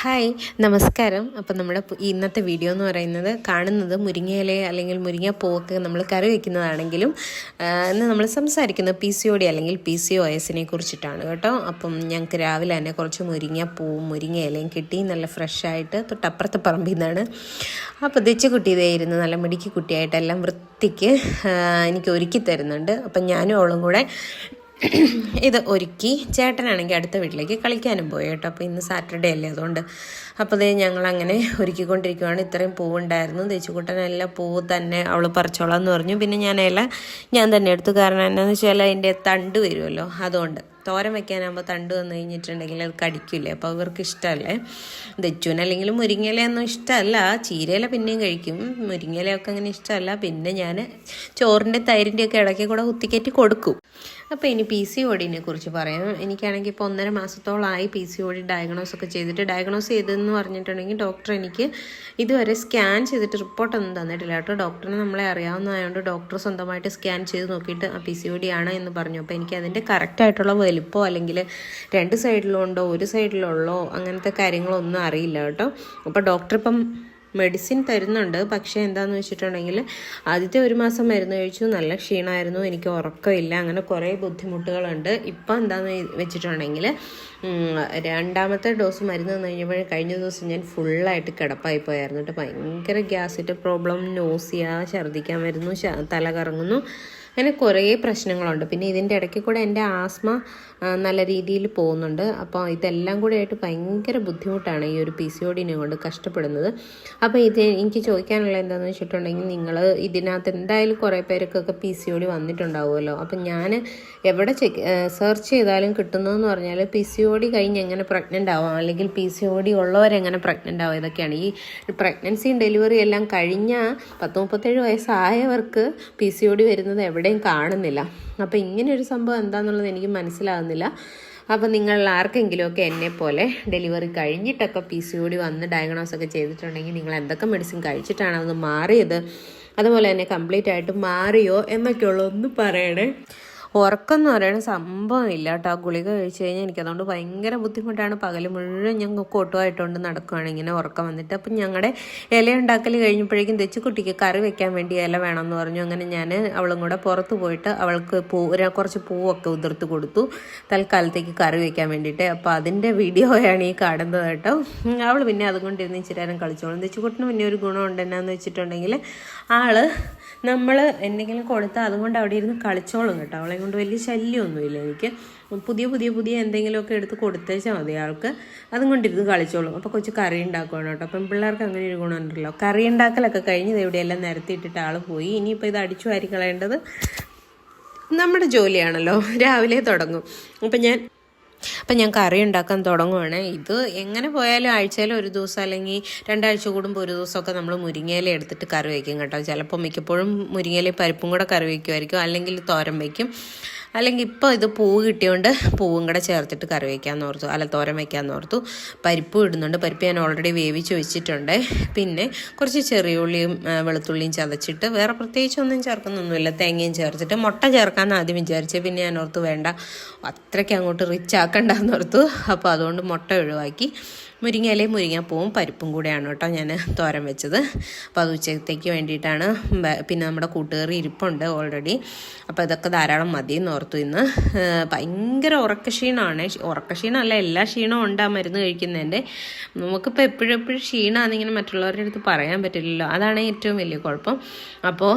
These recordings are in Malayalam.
ഹായ് നമസ്കാരം. അപ്പം നമ്മുടെ ഇന്നത്തെ വീഡിയോ എന്ന് പറയുന്നത് കാണുന്നത് മുരിങ്ങയില അല്ലെങ്കിൽ മുരിങ്ങപ്പൂവൊക്കെ നമ്മൾ കറി വയ്ക്കുന്നതാണെങ്കിലും ഇന്ന് നമ്മൾ സംസാരിക്കുന്നത് PCOD അല്ലെങ്കിൽ PCOS കുറിച്ചിട്ടാണ് കേട്ടോ. അപ്പം ഞങ്ങൾക്ക് രാവിലെ തന്നെ കുറച്ച് മുരിങ്ങപ്പൂവും മുരിങ്ങയിലയും കിട്ടി, നല്ല ഫ്രഷായിട്ട് തൊട്ടപ്പുറത്തെ പറമ്പിൽ നിന്നാണ്. അപ്പോൾ തെച്ച് കുട്ടിയതേ ഇരുന്ന് നല്ല മിടുക്കി കുട്ടിയായിട്ട് എല്ലാം വൃത്തിക്ക് എനിക്ക് ഒരുക്കി തരുന്നുണ്ട്. അപ്പം ഞാനും അവളും കൂടെ ഇത് ഒരുക്കി. ചേട്ടനാണെങ്കിൽ അടുത്ത വീട്ടിലേക്ക് കളിക്കാനും പോയി കേട്ടോ. അപ്പോൾ ഇന്ന് സാറ്റർഡേ അല്ലേ, അതുകൊണ്ട് അപ്പോൾ അതേ ഞങ്ങളങ്ങനെ ഒരുക്കിക്കൊണ്ടിരിക്കുകയാണ്. ഇത്രയും പൂവുണ്ടായിരുന്നു. തേച്ചുകൂട്ടനെല്ലാം പൂവ് തന്നെ അവൾ പറിച്ചോളാം എന്ന് പറഞ്ഞു. പിന്നെ ഞാൻ തന്നെ എടുത്തു. കാരണം എന്താണെന്ന് വെച്ചാൽ അതിൻ്റെ തണ്ട് വരുമല്ലോ, അതുകൊണ്ട് തോരൻ വെക്കാനാകുമ്പോൾ തണ്ട് വന്നു കഴിഞ്ഞിട്ടുണ്ടെങ്കിൽ അത് കടിക്കില്ലേ, അപ്പോൾ അവർക്ക് ഇഷ്ടമല്ലേ. ദച്ചുവിന് അല്ലെങ്കിൽ മുരിങ്ങയിലയൊന്നും ഇഷ്ടമല്ല. ചീരയില പിന്നെയും കഴിക്കും, മുരിങ്ങയിലയൊക്കെ അങ്ങനെ ഇഷ്ടമല്ല. പിന്നെ ഞാൻ ചോറിൻ്റെ തൈരിൻ്റെയൊക്കെ ഇടയ്ക്ക് കൂടെ കുത്തിക്കയറ്റി കൊടുക്കും. അപ്പോൾ ഇനി PCOD കുറിച്ച് പറയാം. എനിക്കാണെങ്കിൽ ഇപ്പോൾ 1.5 മാസത്തോളമായി PCOD ഡയഗ്നോസ് ഒക്കെ ചെയ്തിട്ട്. ഡയഗ്നോസ് ചെയ്തതെന്ന് പറഞ്ഞിട്ടുണ്ടെങ്കിൽ ഡോക്ടർ എനിക്ക് ഇതുവരെ സ്കാൻ ചെയ്തിട്ട് റിപ്പോർട്ടൊന്നും തന്നിട്ടില്ല കേട്ടോ. ഡോക്ടറിനെ നമ്മളെ അറിയാവുന്നതായതുകൊണ്ട് ഡോക്ടർ സ്വന്തമായിട്ട് സ്കാൻ ചെയ്ത് നോക്കിയിട്ട് PCOD ആണ് എന്ന് പറഞ്ഞു. അപ്പോൾ എനിക്ക് അതിൻ്റെ കറക്റ്റായിട്ടുള്ള വലിപ്പമോ അല്ലെങ്കിൽ 2 സൈഡിലുണ്ടോ 1 സൈഡിലുള്ളോ അങ്ങനത്തെ കാര്യങ്ങളൊന്നും അറിയില്ല കേട്ടോ. അപ്പോൾ ഡോക്ടർ ഇപ്പം മെഡിസിൻ തരുന്നുണ്ട്. പക്ഷേ എന്താണെന്ന് വെച്ചിട്ടുണ്ടെങ്കിൽ ആദ്യത്തെ 1 മാസം മരുന്ന് കഴിച്ചു, നല്ല ക്ഷീണമായിരുന്നു, എനിക്ക് ഉറക്കമില്ല, അങ്ങനെ കുറേ ബുദ്ധിമുട്ടുകളുണ്ട്. ഇപ്പം എന്താണെന്ന് വെച്ചിട്ടുണ്ടെങ്കിൽ 2ാമത്തെ ഡോസ് മരുന്ന് തന്നു കഴിഞ്ഞപ്പോൾ കഴിഞ്ഞ ദിവസം ഞാൻ ഫുള്ളായിട്ട് കിടപ്പായി പോയായിരുന്നു കേട്ടോ. ഭയങ്കര ഗ്യാസിൻ്റെ പ്രോബ്ലം, നോസിയ, ഛർദ്ദിക്കാൻ വരുന്നു, തല കറങ്ങുന്നു, അങ്ങനെ കുറേ പ്രശ്നങ്ങളുണ്ട്. പിന്നെ ഇതിൻ്റെ ഇടയ്ക്ക് കൂടെ എൻ്റെ ആസ്മ നല്ല രീതിയിൽ പോകുന്നുണ്ട്. അപ്പോൾ ഇതെല്ലാം കൂടെ ആയിട്ട് ഭയങ്കര ബുദ്ധിമുട്ടാണ് ഈ ഒരു PCOD കൊണ്ട് കഷ്ടപ്പെടുന്നത്. അപ്പോൾ എനിക്ക് ചോദിക്കാനുള്ള എന്താണെന്ന് വെച്ചിട്ടുണ്ടെങ്കിൽ, നിങ്ങൾ ഇതിനകത്ത് എന്തായാലും കുറേ പേർക്കൊക്കെ PCOD വന്നിട്ടുണ്ടാവുമല്ലോ. അപ്പം ഞാൻ എവിടെ സെർച്ച് ചെയ്താലും കിട്ടുന്നതെന്ന് പറഞ്ഞാൽ PCOD കഴിഞ്ഞ് എങ്ങനെ പ്രഗ്നൻ്റ് ആവാം, അല്ലെങ്കിൽ PCOD ഉള്ളവരെങ്ങനെ പ്രഗ്നൻ്റ് ആവും, ഇതൊക്കെയാണ്. ഈ പ്രഗ്നൻസിയും ഡെലിവറി എല്ലാം കഴിഞ്ഞ 37 വയസ്സായവർക്ക് PCOD വരുന്നത് എവിടെയും കാണുന്നില്ല. അപ്പോൾ ഇങ്ങനെയൊരു സംഭവം എന്താണെന്നുള്ളത് എനിക്ക് മനസ്സിലാകുന്നില്ല. അപ്പോൾ നിങ്ങൾ ആർക്കെങ്കിലുമൊക്കെ എന്നെപ്പോലെ ഡെലിവറി കഴിഞ്ഞിട്ടൊക്കെ PCOD വന്ന് ഡയഗ്നോസ് ഒക്കെ ചെയ്തിട്ടുണ്ടെങ്കിൽ നിങ്ങൾ എന്തൊക്കെ മെഡിസിൻ കഴിച്ചിട്ടാണ് അത് മാറിയത്, അതുപോലെ തന്നെ കംപ്ലീറ്റ് ആയിട്ട് മാറിയോ എന്നൊക്കെയുള്ള ഒന്ന് പറയണേ. ഉറക്കം എന്ന് പറയുന്ന സംഭവം ഇല്ല കേട്ടോ. ആ ഗുളിക കഴിച്ച് കഴിഞ്ഞാൽ എനിക്കതുകൊണ്ട് ഭയങ്കര ബുദ്ധിമുട്ടാണ്. പകൽ മുഴുവൻ ഞങ്ങൾ കോട്ടുമായിട്ടുകൊണ്ട് നടക്കുകയാണ് ഇങ്ങനെ ഉറക്കം വന്നിട്ട്. അപ്പം ഞങ്ങളുടെ ഇല ഉണ്ടാക്കൽ കഴിഞ്ഞപ്പോഴേക്കും തെച്ചുകുട്ടിക്ക് കറി വെക്കാൻ വേണ്ടി ഇല വേണമെന്ന് പറഞ്ഞു. അങ്ങനെ ഞാൻ അവളും കൂടെ പുറത്ത് പോയിട്ട് അവൾക്ക് കുറച്ച് പൂവൊക്കെ ഉതിർത്ത് കൊടുത്തു തൽക്കാലത്തേക്ക് കറി വെക്കാൻ വേണ്ടിയിട്ട്. അപ്പോൾ അതിൻ്റെ വീഡിയോയാണ് ഈ കാണുന്നത് കേട്ടോ. അവൾ പിന്നെ അതുകൊണ്ടിരുന്ന് ഇച്ചിരി നേരം കളിച്ചോളും. തെച്ചുകുട്ടിന് പിന്നെ ഒരു ഗുണമുണ്ട്, എന്നാന്ന് വെച്ചിട്ടുണ്ടെങ്കിൽ നമ്മൾ എന്തെങ്കിലും കൊടുത്താൽ അതുകൊണ്ട് അവിടെ ഇരുന്ന് കളിച്ചോളും കേട്ടോ. അവളെ കൊണ്ട് വലിയ ശല്യമൊന്നുമില്ല എനിക്ക്. പുതിയ എന്തെങ്കിലുമൊക്കെ എടുത്ത് കൊടുത്തേച്ചാൽ മതി ആൾക്ക്, അതും കൊണ്ടിരുന്ന് കളിച്ചോളും. അപ്പോൾ കൊച്ചു കറി ഉണ്ടാക്കുകയാണ് കേട്ടോ. അപ്പം പിള്ളേർക്ക് അങ്ങനെ ഒരു ഗുണമുണ്ടല്ലോ. കറി ഉണ്ടാക്കലൊക്കെ കഴിഞ്ഞ് എവിടെയെല്ലാം നിരത്തിയിട്ടിട്ട് ആൾ പോയി. ഇനിയിപ്പോൾ ഇത് അടിച്ചു വാരി കളയേണ്ടത് നമ്മുടെ ജോലിയാണല്ലോ, രാവിലെ തുടങ്ങും. അപ്പം ഞാൻ കറി ഉണ്ടാക്കാൻ തുടങ്ങുവാണ്. ഇത് എങ്ങനെ പോയാലും ആഴ്ചയിൽ 1 ദിവസം അല്ലെങ്കിൽ 2 ആഴ്ച കൂടുമ്പോൾ 1 ദിവസമൊക്കെ നമ്മൾ മുരിങ്ങയില എടുത്തിട്ട് കറി വയ്ക്കും കേട്ടോ. ചിലപ്പോൾ മിക്കപ്പോഴും മുരിങ്ങയില പരിപ്പും കൂടെ കറി വയ്ക്കുമായിരിക്കും, അല്ലെങ്കിൽ തോരൻ വയ്ക്കും, അല്ലെങ്കിൽ ഇപ്പോൾ ഇത് പൂവ് കിട്ടിയോണ്ട് പൂവും കൂടെ ചേർത്തിട്ട് കറി വയ്ക്കാമെന്ന് ഓർത്തു, തോരൻ വയ്ക്കാമെന്ന് ഓർത്തു. പരിപ്പും ഇടുന്നുണ്ട്. പരിപ്പ് ഞാൻ ഓൾറെഡി വേവിച്ച് വെച്ചിട്ടുണ്ട്. പിന്നെ കുറച്ച് ചെറിയ ഉള്ളിയും വെളുത്തുള്ളിയും ചതച്ചിട്ട്, വേറെ പ്രത്യേകിച്ചൊന്നും ചേർക്കുന്നൊന്നുമില്ല, തേങ്ങയും ചേർത്തിട്ട്. മുട്ട ചേർക്കാമെന്ന് ആദ്യം വിചാരിച്ചത്, പിന്നെ ഞാൻ ഓർത്തു വേണ്ട, അത്രയ്ക്ക് അങ്ങോട്ട് റിച്ച് ആക്കണ്ടെന്ന് ഓർത്തു. അപ്പോൾ അതുകൊണ്ട് മുട്ട ഒഴിവാക്കി മുരിങ്ങയിലയും മുരിങ്ങാപ്പൂവും പരിപ്പും കൂടെയാണ് കേട്ടോ ഞാൻ തോരൻ വെച്ചത്. അപ്പോൾ അത് ഉച്ചത്തേക്ക് വേണ്ടിയിട്ടാണ്. പിന്നെ നമ്മുടെ കൂട്ടുകറി ഇരിപ്പുണ്ട് ഓൾറെഡി. അപ്പോൾ ഇതൊക്കെ ധാരാളം മതിയെന്ന് ഓർത്തു. ഇന്ന് ഭയങ്കര ഉറക്കക്ഷീണമാണ്. ഉറക്കക്ഷീണമല്ല, എല്ലാ ക്ഷീണവും ഉണ്ട് ആ മരുന്ന് കഴിക്കുന്നതിൻ്റെ. നമുക്കിപ്പോൾ എപ്പോഴും ക്ഷീണമാണെന്നിങ്ങനെ മറ്റുള്ളവരുടെ അടുത്ത് പറയാൻ പറ്റില്ലല്ലോ, അതാണ് ഏറ്റവും വലിയ കുഴപ്പം. അപ്പോൾ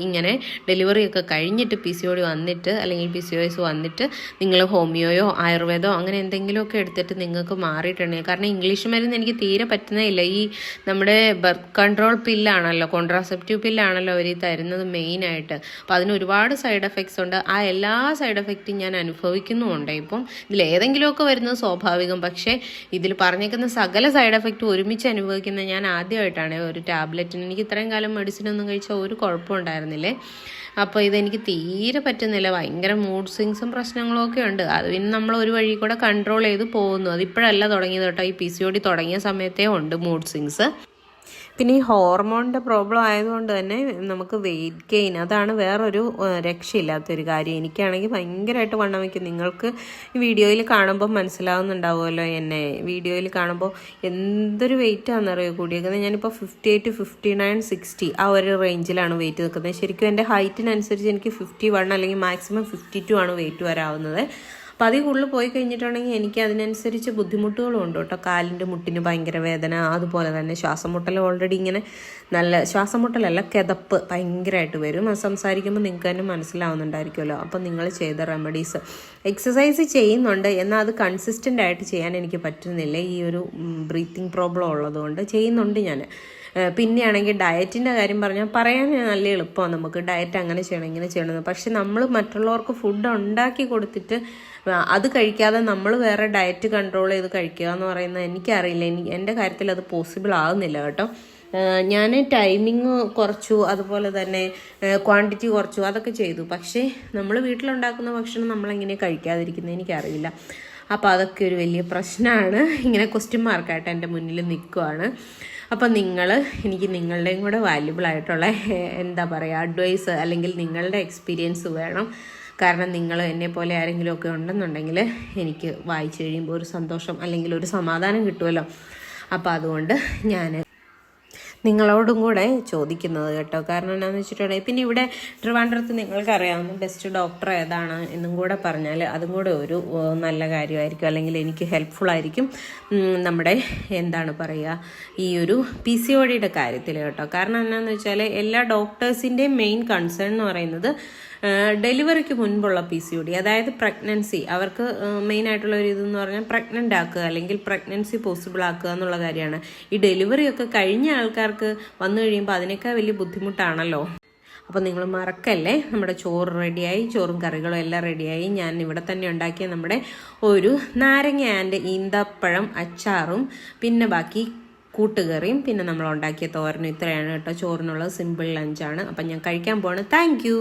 ഇങ്ങനെ ഡെലിവറിയൊക്കെ കഴിഞ്ഞിട്ട് PCOD വന്നിട്ട് അല്ലെങ്കിൽ PCOS വന്നിട്ട് നിങ്ങൾ ഹോമിയോയോ ആയുർവേദമോ അങ്ങനെ എന്തെങ്കിലുമൊക്കെ എടുത്തിട്ട് നിങ്ങൾക്ക് മാറിയിട്ടുണ്ടെങ്കിൽ, കാരണം ഇംഗ്ലീഷ് മരുന്ന് എനിക്ക് തീരെ പറ്റുന്നേയില്ല. ഈ നമ്മുടെ ബർത്ത് കൺട്രോൾ പില്ലാണല്ലോ, കോൺട്രാസെപ്റ്റീവ് പില്ലാണല്ലോ അവർ തരുന്നത് മെയിനായിട്ട്. അപ്പോൾ അതിന് ഒരുപാട് സൈഡ് എഫക്ട്സ് ഉണ്ട്. ആ എല്ലാ സൈഡ് എഫക്റ്റും ഞാൻ അനുഭവിക്കുന്നുമുണ്ട്. ഇപ്പം ഇതിലേതെങ്കിലുമൊക്കെ വരുന്നത് സ്വാഭാവികം, പക്ഷേ ഇതിൽ പറഞ്ഞേക്കുന്ന സകല സൈഡ് എഫക്റ്റ് ഒരുമിച്ച് അനുഭവിക്കുന്നത് ഞാൻ ആദ്യമായിട്ടാണ്. ഒരു ടാബ്ലറ്റിന് എനിക്ക് ഇത്രയും കാലം മെഡിസിനൊന്നും കഴിച്ചാൽ ഒരു കുഴപ്പമുണ്ടായിരുന്നില്ലേ. അപ്പോൾ ഇതെനിക്ക് തീരെ പറ്റുന്നില്ല. ഭയങ്കര മൂഡ് സ്വിങ്സും പ്രശ്നങ്ങളും ഒക്കെ ഉണ്ട്. അത് പിന്നെ നമ്മൾ ഒരു വഴി കൂടെ കൺട്രോൾ ചെയ്ത് പോകുന്നു. അതിപ്പോഴല്ല തുടങ്ങിയത് കേട്ടോ. ഈ PCOD തുടങ്ങിയ സമയത്തേ ഉണ്ട് മൂഡ് സ്വിങ്സ്. പിന്നെ ഈ ഹോർമോണിൻ്റെ പ്രോബ്ലം ആയതുകൊണ്ട് തന്നെ നമുക്ക് വെയിറ്റ് ഗെയിൻ, അതാണ് വേറൊരു രക്ഷയില്ലാത്തൊരു കാര്യം. എനിക്കാണെങ്കിൽ ഭയങ്കരമായിട്ട് വണ്ണം വയ്ക്കും. നിങ്ങൾക്ക് ഈ വീഡിയോയിൽ കാണുമ്പോൾ മനസ്സിലാവുന്നുണ്ടാവുമല്ലോ എന്നെ. വീഡിയോയിൽ കാണുമ്പോൾ എന്തൊരു വെയിറ്റാണെന്നറിയോ കൂടിയേക്കുന്നത്. ഞാനിപ്പോൾ 58, 59, 60 ആ ഒരു റേഞ്ചിലാണ് വെയിറ്റ് നിൽക്കുന്നത്. ശരിക്കും എൻ്റെ ഹൈറ്റിനനുസരിച്ച് എനിക്ക് 51 അല്ലെങ്കിൽ മാക്സിമം 52 ആണ് വെയിറ്റ് വരാവുന്നത്. അപ്പോൾ അതിൽ കൂടുതൽ പോയി കഴിഞ്ഞിട്ടുണ്ടെങ്കിൽ എനിക്ക് അതിനനുസരിച്ച് ബുദ്ധിമുട്ടുകളും ഉണ്ട് കേട്ടോ. കാലിൻ്റെ മുട്ടിന് ഭയങ്കര വേദന, അതുപോലെ തന്നെ ശ്വാസം മുട്ടൽ ഓൾറെഡി ഇങ്ങനെ നല്ല ശ്വാസം മുട്ടലല്ല, കിതപ്പ് ഭയങ്കരമായിട്ട് വരും. അത് സംസാരിക്കുമ്പോൾ നിങ്ങൾക്ക് തന്നെ മനസ്സിലാവുന്നുണ്ടായിരിക്കുമല്ലോ. അപ്പം നിങ്ങൾ ചെയ്ത റെമഡീസ്, എക്സസൈസ് ചെയ്യുന്നുണ്ട്, എന്നാൽ അത് കൺസിസ്റ്റൻ്റ് ആയിട്ട് ചെയ്യാൻ എനിക്ക് പറ്റുന്നില്ല. ഈ ഒരു ബ്രീത്തിങ് പ്രോബ്ലം ഉള്ളതുകൊണ്ട് ചെയ്യുന്നുണ്ട് ഞാൻ. പിന്നെയാണെങ്കിൽ ഡയറ്റിൻ്റെ കാര്യം പറയാൻ നല്ല എളുപ്പമാണ് നമുക്ക്. ഡയറ്റ് അങ്ങനെ ചെയ്യണം ഇങ്ങനെ ചെയ്യണമെന്ന്. പക്ഷെ നമ്മൾ മറ്റുള്ളവർക്ക് ഫുഡ് ഉണ്ടാക്കി കൊടുത്തിട്ട് അത് കഴിക്കാതെ നമ്മൾ വേറെ ഡയറ്റ് കൺട്രോൾ ചെയ്ത് കഴിക്കുക എന്ന് പറയുന്നത് എനിക്കറിയില്ല. എൻ്റെ കാര്യത്തിൽ അത് പോസിബിൾ ആകുന്നില്ല കേട്ടോ. ഞാൻ ടൈമിങ് കുറച്ചു, അതുപോലെ തന്നെ ക്വാണ്ടിറ്റി കുറച്ചു, അതൊക്കെ ചെയ്തു. പക്ഷേ നമ്മൾ വീട്ടിലുണ്ടാക്കുന്ന ഭക്ഷണം നമ്മളെങ്ങനെ കഴിക്കാതിരിക്കുന്നത് എനിക്കറിയില്ല. അപ്പോൾ അതൊക്കെ ഒരു വലിയ പ്രശ്നമാണ്. ഇങ്ങനെ ക്വസ്റ്റ്യൻ മാർക്കായിട്ട് എൻ്റെ മുന്നിൽ നിൽക്കുവാണ്. അപ്പം എനിക്ക് നിങ്ങളുടെയും കൂടെ വാല്യുബിൾ ആയിട്ടുള്ള എന്താ പറയുക അഡ്വൈസ് അല്ലെങ്കിൽ നിങ്ങളുടെ എക്സ്പീരിയൻസ് വേണം. കാരണം നിങ്ങൾ എന്നെ പോലെ ആരെങ്കിലുമൊക്കെ ഉണ്ടെന്നുണ്ടെങ്കിൽ എനിക്ക് വായിച്ചു കഴിയുമ്പോൾ ഒരു സന്തോഷം അല്ലെങ്കിൽ ഒരു സമാധാനം കിട്ടുമല്ലോ. അപ്പോൾ അതുകൊണ്ട് ഞാൻ നിങ്ങളോടും കൂടെ ചോദിക്കുന്നത് കേട്ടോ. കാരണം എന്താണെന്ന് വെച്ചിട്ടുണ്ടെങ്കിൽ പിന്നെ ഇവിടെ ട്രിവാൻഡ്രത്ത് നിങ്ങൾക്കറിയാവുന്ന ബെസ്റ്റ് ഡോക്ടർ ഏതാണ് എന്നും കൂടെ പറഞ്ഞാൽ അതും കൂടെ ഒരു നല്ല കാര്യമായിരിക്കും, അല്ലെങ്കിൽ എനിക്ക് ഹെൽപ്ഫുൾ ആയിരിക്കും നമ്മുടെ എന്താണ് പറയുക ഈ ഒരു PCODയുടെ കാര്യത്തിൽ കേട്ടോ. കാരണം എന്താണെന്ന് വെച്ചാൽ എല്ലാ ഡോക്ടേഴ്സിൻ്റെയും മെയിൻ കൺസേൺ എന്ന് പറയുന്നത് ഡെലിവറിക്ക് മുൻപുള്ള PCOD, അതായത് പ്രഗ്നൻസി. അവർക്ക് മെയിൻ ആയിട്ടുള്ള ഒരു ഇതെന്ന് പറഞ്ഞാൽ പ്രഗ്നൻ്റ് ആക്കുക അല്ലെങ്കിൽ പ്രഗ്നൻസി പോസിബിൾ ആക്കുക എന്നുള്ള കാര്യമാണ്. ഈ ഡെലിവറിയൊക്കെ കഴിഞ്ഞ ആൾക്കാർക്ക് വന്നു കഴിയുമ്പോൾ അതിനേക്കാൾ വലിയ ബുദ്ധിമുട്ടാണല്ലോ. അപ്പോൾ നിങ്ങൾ മറക്കല്ലേ, നമ്മുടെ ചോറ് റെഡിയായി, ചോറും കറികളും എല്ലാം റെഡിയായി. ഞാൻ ഇവിടെ തന്നെ ഉണ്ടാക്കിയ നമ്മുടെ ഒരു നാരങ്ങ ആൻഡ് ഈന്തപ്പഴം അച്ചാറും പിന്നെ ബാക്കി കൂട്ടുകറിയും പിന്നെ നമ്മൾ ഉണ്ടാക്കിയ തോരനും ഇത്രയാണ് കേട്ടോ ചോറിനുള്ളത്. സിമ്പിൾ ലഞ്ചാണ്. അപ്പം ഞാൻ കഴിക്കാൻ പോവാണ്. Thank you.